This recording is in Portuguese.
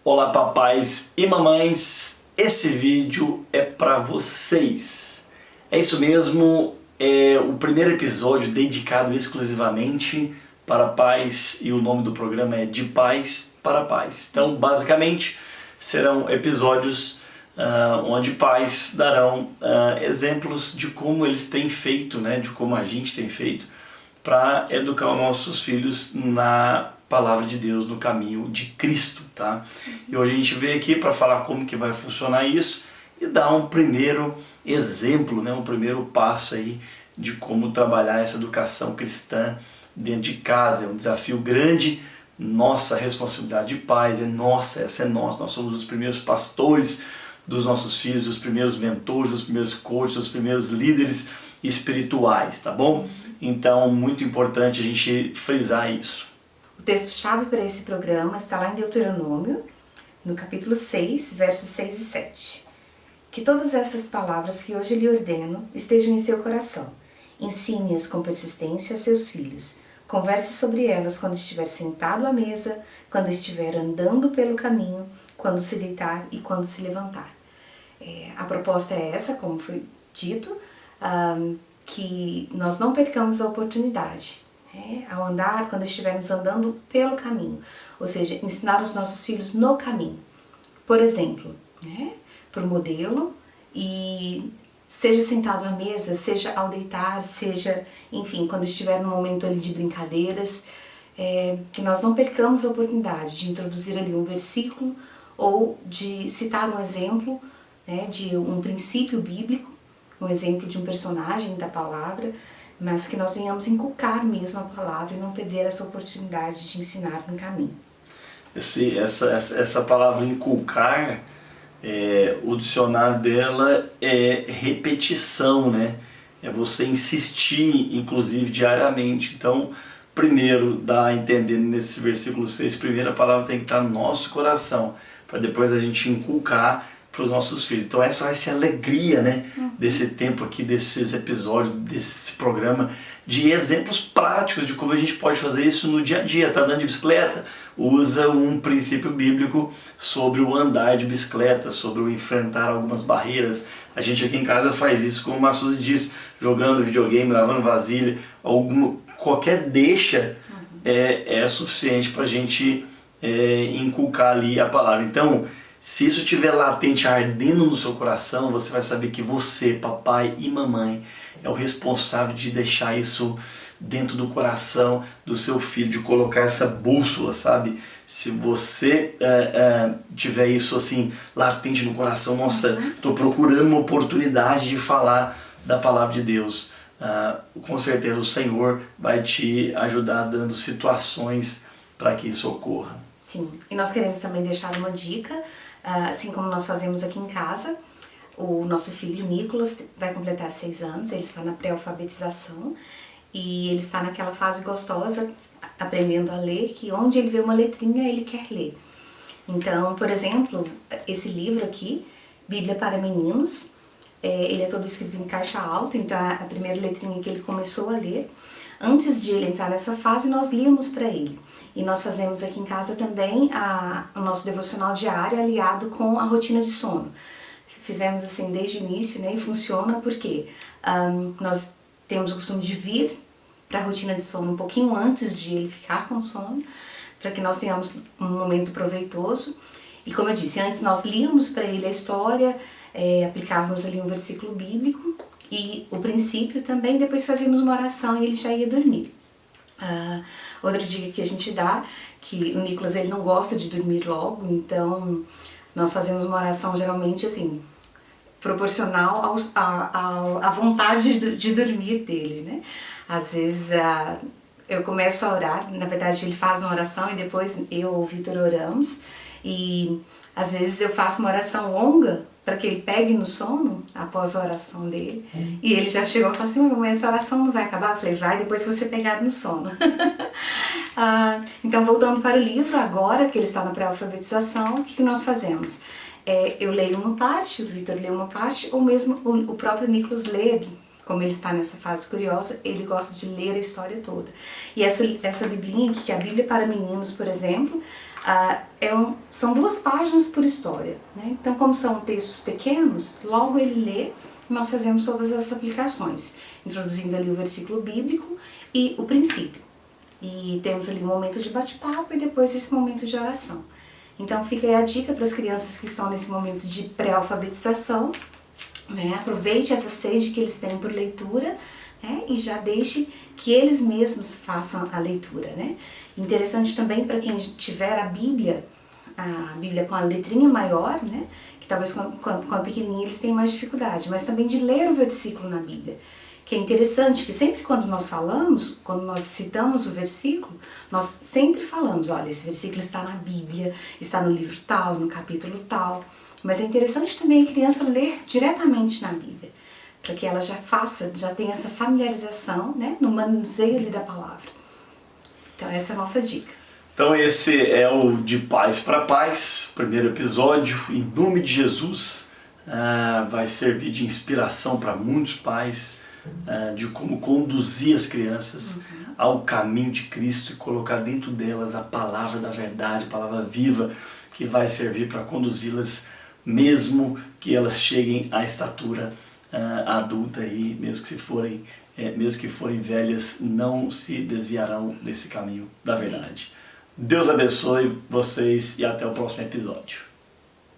Olá papais e mamães, esse vídeo é para vocês. É isso mesmo, é o primeiro episódio dedicado exclusivamente para pais e o nome do programa é De Pais para Pais. Então basicamente serão episódios onde pais darão exemplos de como eles têm feito, né, de como a gente tem feito para educar os nossos filhos na palavra de Deus, no caminho de Cristo, tá? E hoje a gente veio aqui para falar como que vai funcionar isso e dar um primeiro exemplo, né, um primeiro passo aí de como trabalhar essa educação cristã dentro de casa. É um desafio grande, nossa responsabilidade de pais é nossa, essa é nossa, nós somos os primeiros pastores dos nossos filhos, os primeiros mentores, os primeiros coaches, os primeiros líderes espirituais, tá bom? Então, muito importante a gente frisar isso. O texto-chave para esse programa está lá em Deuteronômio, no capítulo 6, versos 6 e 7. Que todas essas palavras que hoje lhe ordeno estejam em seu coração. Ensine-as com persistência a seus filhos. Converse sobre elas quando estiver sentado à mesa, quando estiver andando pelo caminho, quando se deitar e quando se levantar. A proposta é essa, como foi dito, que nós não percamos a oportunidade. Ao andar, quando estivermos andando pelo caminho, ou seja, ensinar os nossos filhos no caminho. Por exemplo, por modelo, e seja sentado à mesa, seja ao deitar, seja, enfim, quando estiver no momento ali de brincadeiras, que nós não percamos a oportunidade de introduzir ali um versículo ou de citar um exemplo, de um princípio bíblico, um exemplo de um personagem da palavra, mas que nós venhamos inculcar mesmo a palavra e não perder essa oportunidade de ensinar no caminho. Essa palavra inculcar, o dicionário dela é repetição, né? É você insistir, inclusive diariamente. Então, primeiro dá a entender nesse versículo 6, primeiro a palavra tem que estar no nosso coração, para depois a gente inculcar para os nossos filhos. Então essa vai ser a alegria, né, desse tempo aqui, desses episódios, desse programa, de exemplos práticos de como a gente pode fazer isso no dia a dia. Tá andando de bicicleta? Usa um princípio bíblico sobre o andar de bicicleta, sobre o enfrentar algumas barreiras. A gente aqui em casa faz isso, como a Suzy disse, jogando videogame, lavando vasilha, qualquer deixa é suficiente para a gente inculcar ali a palavra. Então, se isso estiver latente, ardendo no seu coração, você vai saber que você, papai e mamãe, é o responsável de deixar isso dentro do coração do seu filho, de colocar essa bússola, sabe? Se você tiver isso assim, latente no coração, nossa, estou procurando uma oportunidade de falar da palavra de Deus. Com certeza o Senhor vai te ajudar dando situações para que isso ocorra. Sim, e nós queremos também deixar uma dica, assim como nós fazemos aqui em casa. O nosso filho Nicolas vai completar 6 anos, ele está na pré-alfabetização e ele está naquela fase gostosa, aprendendo a ler, que onde ele vê uma letrinha ele quer ler. Então, por exemplo, esse livro aqui, Bíblia para Meninos, ele é todo escrito em caixa alta, então a primeira letrinha que ele começou a ler. Antes de ele entrar nessa fase, nós líamos para ele. E nós fazemos aqui em casa também o nosso devocional diário aliado com a rotina de sono. Fizemos assim desde o início, né? E funciona porque nós temos o costume de vir para a rotina de sono um pouquinho antes de ele ficar com sono, para que nós tenhamos um momento proveitoso. E como eu disse, antes nós líamos para ele a história, aplicávamos ali um versículo bíblico, e o princípio também, depois fazíamos uma oração e ele já ia dormir. Outra dica que a gente dá, que o Nicolas ele não gosta de dormir logo, então nós fazemos uma oração geralmente assim, proporcional à vontade de dormir dele, né? Às vezes eu começo a orar, na verdade ele faz uma oração e depois eu ou o Vitor oramos, e às vezes eu faço uma oração longa para que ele pegue no sono após a oração dele. E ele já chegou e falou assim: mas essa oração não vai acabar? Eu falei: vai, depois você pegar no sono. Então, voltando para o livro, agora que ele está na pré-alfabetização, o que nós fazemos? Eu leio uma parte, o Vitor lê uma parte, ou mesmo o próprio Nicolas lê como ele está nessa fase curiosa, ele gosta de ler a história toda. E essa biblinha aqui, que é a Bíblia para Meninos, por exemplo, são 2 páginas por história, né? Então, como são textos pequenos, logo ele lê, nós fazemos todas as aplicações, introduzindo ali o versículo bíblico e o princípio. E temos ali um momento de bate-papo e depois esse momento de oração. Então fica aí a dica para as crianças que estão nesse momento de pré-alfabetização, né? Aproveite essa sede que eles têm por leitura, né? E já deixe que eles mesmos façam a leitura, né? Interessante também para quem tiver a Bíblia com a letrinha maior, né? Que talvez com a pequenininha eles tenham mais dificuldade, mas também de ler o versículo na Bíblia. Que é interessante que sempre quando nós falamos, quando nós citamos o versículo, nós sempre falamos, olha, esse versículo está na Bíblia, está no livro tal, no capítulo tal. Mas é interessante também a criança ler diretamente na Bíblia, para que ela já tenha essa familiarização, né, no manuseio ali da palavra. Então essa é a nossa dica. Então esse é o De Pais para Pais, primeiro episódio, em nome de Jesus. Vai servir de inspiração para muitos pais, de como conduzir as crianças ao caminho de Cristo e colocar dentro delas a palavra da verdade, a palavra viva, que vai servir para conduzi-las mesmo que elas cheguem à estatura adulta e mesmo que forem velhas, não se desviarão desse caminho da verdade. Deus abençoe vocês e até o próximo episódio.